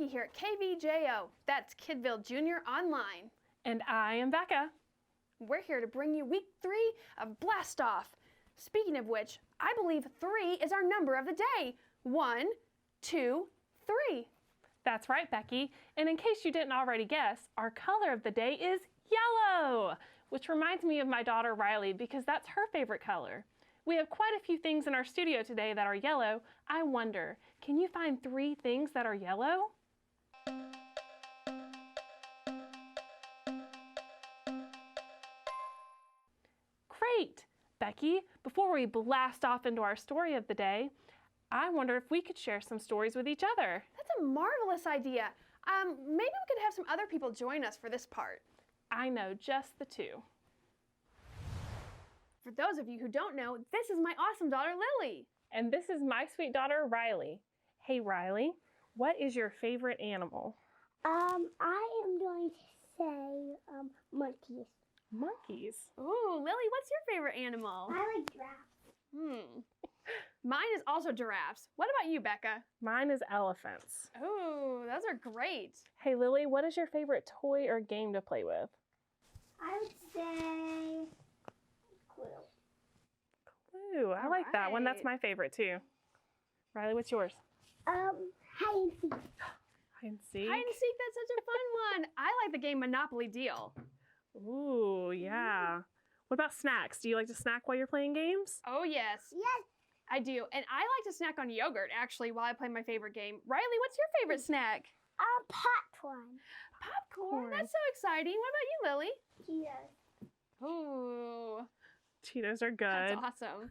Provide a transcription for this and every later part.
Becky here at KVJO. That's Kidville Junior Online. And I am Becca. We're here to bring you week 3 of Blast Off. Speaking of which, I believe 3 is our number of the day. 1, 2, 3. That's right, Becky. And in case you didn't already guess, our color of the day is yellow, which reminds me of my daughter Riley because that's her favorite color. We have quite a few things in our studio today that are yellow. I wonder, can you find 3 things that are yellow? Great! Becky, before we blast off into our story of the day, I wonder if we could share some stories with each other. That's a marvelous idea. Maybe we could have some other people join us for this part. I know just the 2. For those of you who don't know, this is my awesome daughter, Lily. And this is my sweet daughter, Riley. Hey, Riley, what is your favorite animal? I am going to say monkeys. Monkeys. Ooh, Lily, what's your favorite animal? I like giraffes. Mine is also giraffes. What about you, Becca? Mine is elephants. Ooh, those are great. Hey, Lily, what is your favorite toy or game to play with? I would say Clue. Clue. I like that one. That's my favorite too. Riley, what's yours? Hide and seek. Hide and seek. Hide and seek, that's such a fun one. I like the game Monopoly Deal. Ooh, yeah. What about snacks? Do you like to snack while you're playing games? Oh, yes. Yes. I do. And I like to snack on yogurt, actually, while I play my favorite game. Riley, what's your favorite snack? Popcorn. Popcorn. That's so exciting. What about you, Lily? Cheetos. Ooh, Cheetos are good. that's awesome.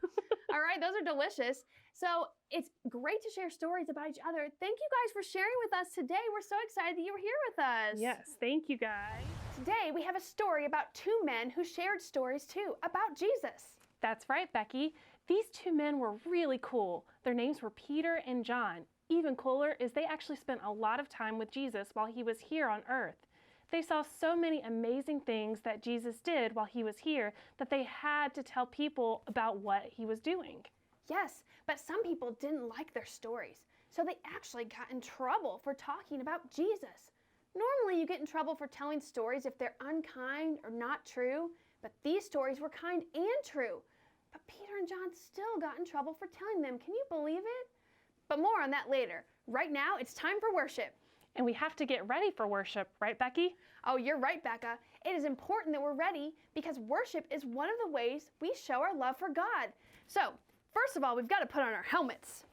All right, those are delicious. So it's great to share stories about each other. Thank you guys for sharing with us today. We're so excited that you were here with us. Yes, thank you guys. Today we have a story about 2 men who shared stories too about Jesus. That's right, Becky. These 2 men were really cool. Their names were Peter and John. Even cooler is they actually spent a lot of time with Jesus while he was here on earth. They saw so many amazing things that Jesus did while he was here that they had to tell people about what he was doing. Yes, but some people didn't like their stories, so they actually got in trouble for talking about Jesus. Normally you get in trouble for telling stories if they're unkind or not true, but these stories were kind and true. But Peter and John still got in trouble for telling them. Can you believe it? But more on that later. Right now, it's time for worship. And we have to get ready for worship, right, Becky? Oh, you're right, Becca. It is important that we're ready because worship is one of the ways we show our love for God. So, first of all, we've got to put on our helmets.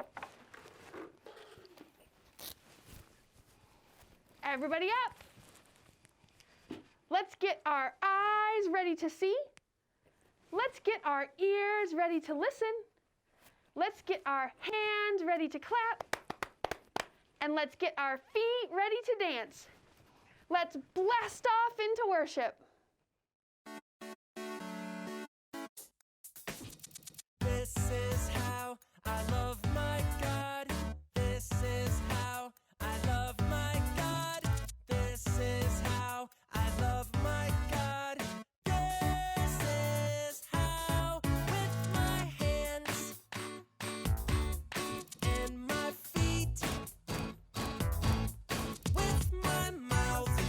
Everybody up. Let's get our eyes ready to see. Let's get our ears ready to listen. Let's get our hands ready to clap. And let's get our feet ready to dance. Let's blast off into worship. This is how I love my God. This is how I love my God. This is how I love my God. This is how, with my hands and my feet, with my mouth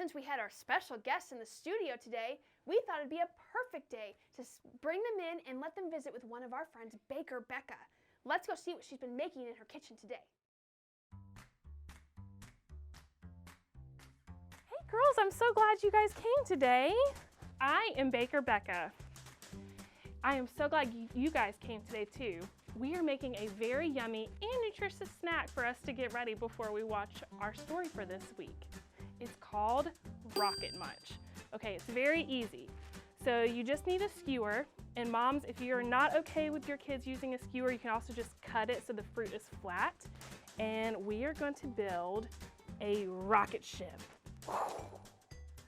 since we had our special guests in the studio today, we thought it'd be a perfect day to bring them in and let them visit with one of our friends, Baker Becca. Let's go see what she's been making in her kitchen today. Hey girls, I'm so glad you guys came today. I am Baker Becca. I am so glad you guys came today too. We are making a very yummy and nutritious snack for us to get ready before we watch our story for this week. It's called Rocket Munch. Okay, it's very easy. So you just need a skewer, and moms, if you're not okay with your kids using a skewer, you can also just cut it so the fruit is flat. And we are going to build a rocket ship.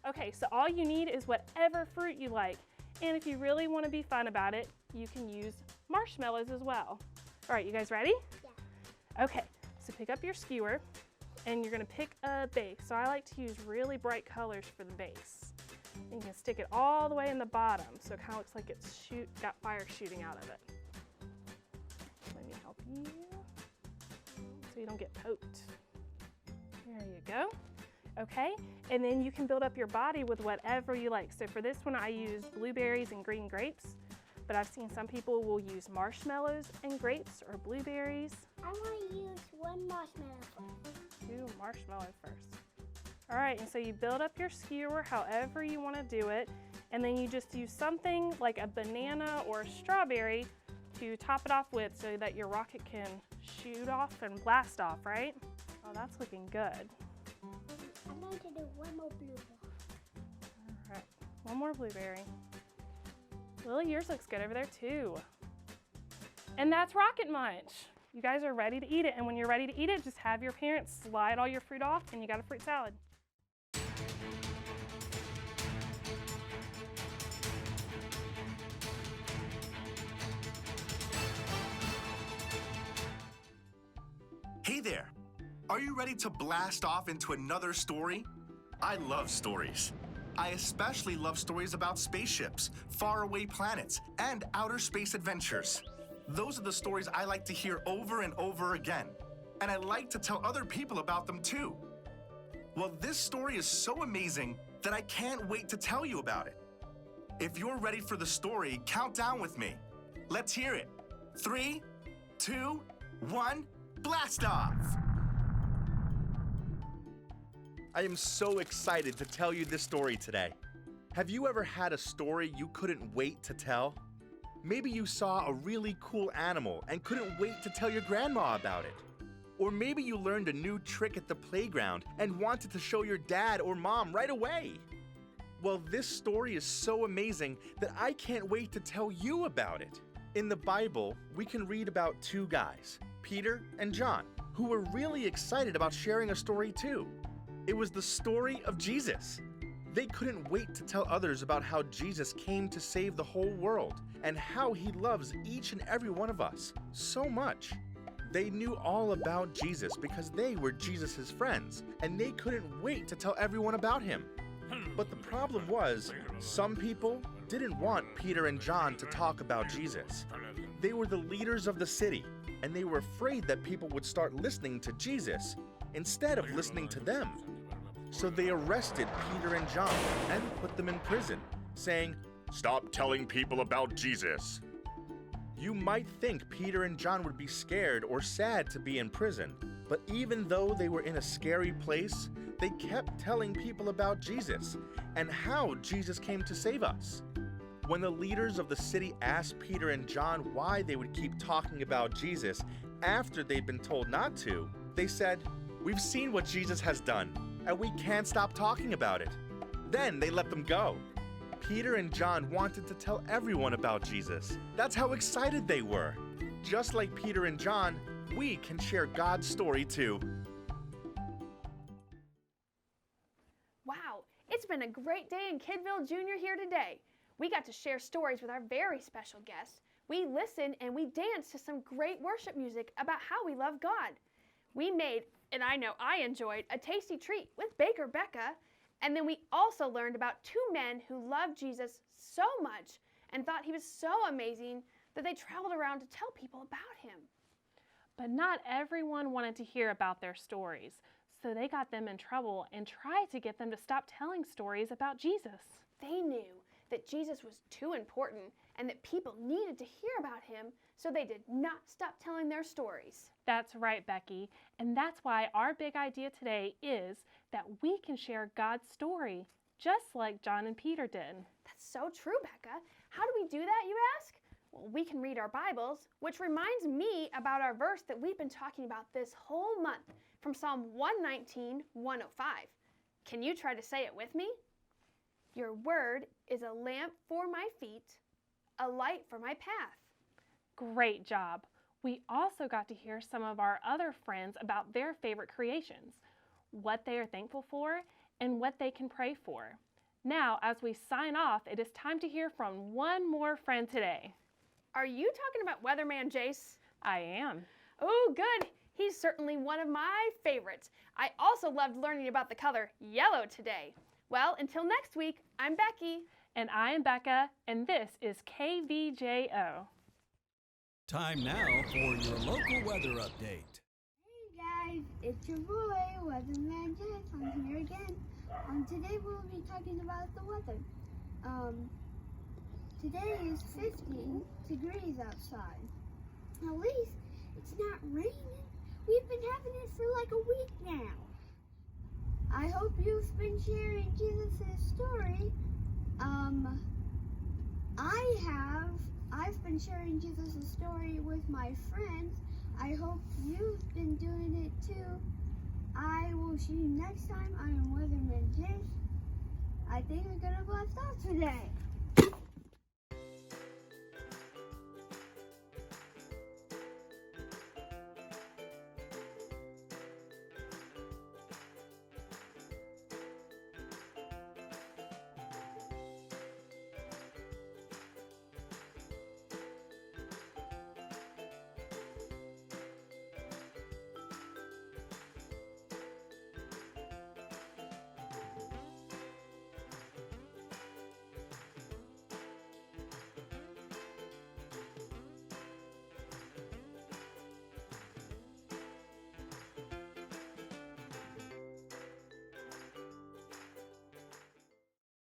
Okay, so all you need is whatever fruit you like. And if you really want to be fun about it, you can use marshmallows as well. All right, you guys ready? Yeah. Okay, so pick up your skewer and you're gonna pick a base. So I like to use really bright colors for the base. And you can stick it all the way in the bottom so it kind of looks like it's got fire shooting out of it. Let me help you so you don't get poked. There you go. Okay, and then you can build up your body with whatever you like. So for this one, I use blueberries and green grapes, but I've seen some people will use marshmallows and grapes or blueberries. I want to use one marshmallow first. Do marshmallow first. All right, and so you build up your skewer however you want to do it, and then you just use something like a banana or a strawberry to top it off with so that your rocket can shoot off and blast off, right? Oh, that's looking good. I'm going to do one more blueberry. All right, one more blueberry. Lily, yours looks good over there too. And that's Rocket Munch. You guys are ready to eat it, and when you're ready to eat it, just have your parents slide all your fruit off and you got a fruit salad. Hey there! Are you ready to blast off into another story? I love stories. I especially love stories about spaceships, faraway planets, and outer space adventures. Those are the stories I like to hear over and over again, and I like to tell other people about them too. Well, this story is so amazing that I can't wait to tell you about it. If you're ready for the story, count down with me. Let's hear it. 3, 2, 1, blast off! I am so excited to tell you this story today. Have you ever had a story you couldn't wait to tell? Maybe you saw a really cool animal and couldn't wait to tell your grandma about it. Or maybe you learned a new trick at the playground and wanted to show your dad or mom right away. Well, this story is so amazing that I can't wait to tell you about it. In the Bible, we can read about two guys, Peter and John, who were really excited about sharing a story too. It was the story of Jesus. They couldn't wait to tell others about how Jesus came to save the whole world and how he loves each and every one of us so much. They knew all about Jesus because they were Jesus' friends, and they couldn't wait to tell everyone about him. But the problem was, some people didn't want Peter and John to talk about Jesus. They were the leaders of the city, and they were afraid that people would start listening to Jesus instead of listening to them. So they arrested Peter and John and put them in prison, saying, "Stop telling people about Jesus." You might think Peter and John would be scared or sad to be in prison, but even though they were in a scary place, they kept telling people about Jesus and how Jesus came to save us. When the leaders of the city asked Peter and John why they would keep talking about Jesus after they'd been told not to, they said, "We've seen what Jesus has done, and we can't stop talking about it." Then they let them go. Peter and John wanted to tell everyone about Jesus. That's how excited they were. Just like Peter and John, we can share God's story too. Wow, it's been a great day in Kidville Junior here today. We got to share stories with our very special guests. We listened and we danced to some great worship music about how we love God. We made, and I know I enjoyed, a tasty treat with Baker Becca. And then we also learned about two men who loved Jesus so much and thought he was so amazing that they traveled around to tell people about him. But not everyone wanted to hear about their stories. So they got them in trouble and tried to get them to stop telling stories about Jesus. They knew that Jesus was too important and that people needed to hear about him, so they did not stop telling their stories. That's right, Becky. And that's why our big idea today is that we can share God's story, just like John and Peter did. That's so true, Becca. How do we do that, you ask? Well, we can read our Bibles, which reminds me about our verse that we've been talking about this whole month from Psalm 119, 105. Can you try to say it with me? Your word is a lamp for my feet, a light for my path. Great job. We also got to hear some of our other friends about their favorite creations, what they are thankful for, and what they can pray for. Now, as we sign off, it is time to hear from one more friend today. Are you talking about Weatherman Jace? I am. Oh, good. He's certainly one of my favorites. I also loved learning about the color yellow today. Well, until next week, I'm Becky. And I am Becca, and this is KVJO. Time now for your local weather update. Hey guys, it's your boy, Weatherman Jeff. I'm here again. Today we'll be talking about the weather. Today is 50 degrees outside. At least it's not raining. We've been having it for like a week now. I hope you've been sharing Jesus' story. I've been sharing Jesus' story with my friends. I hope you've been doing it too. I will see you next time. I am Weatherman Jace. I think we're gonna blast off today.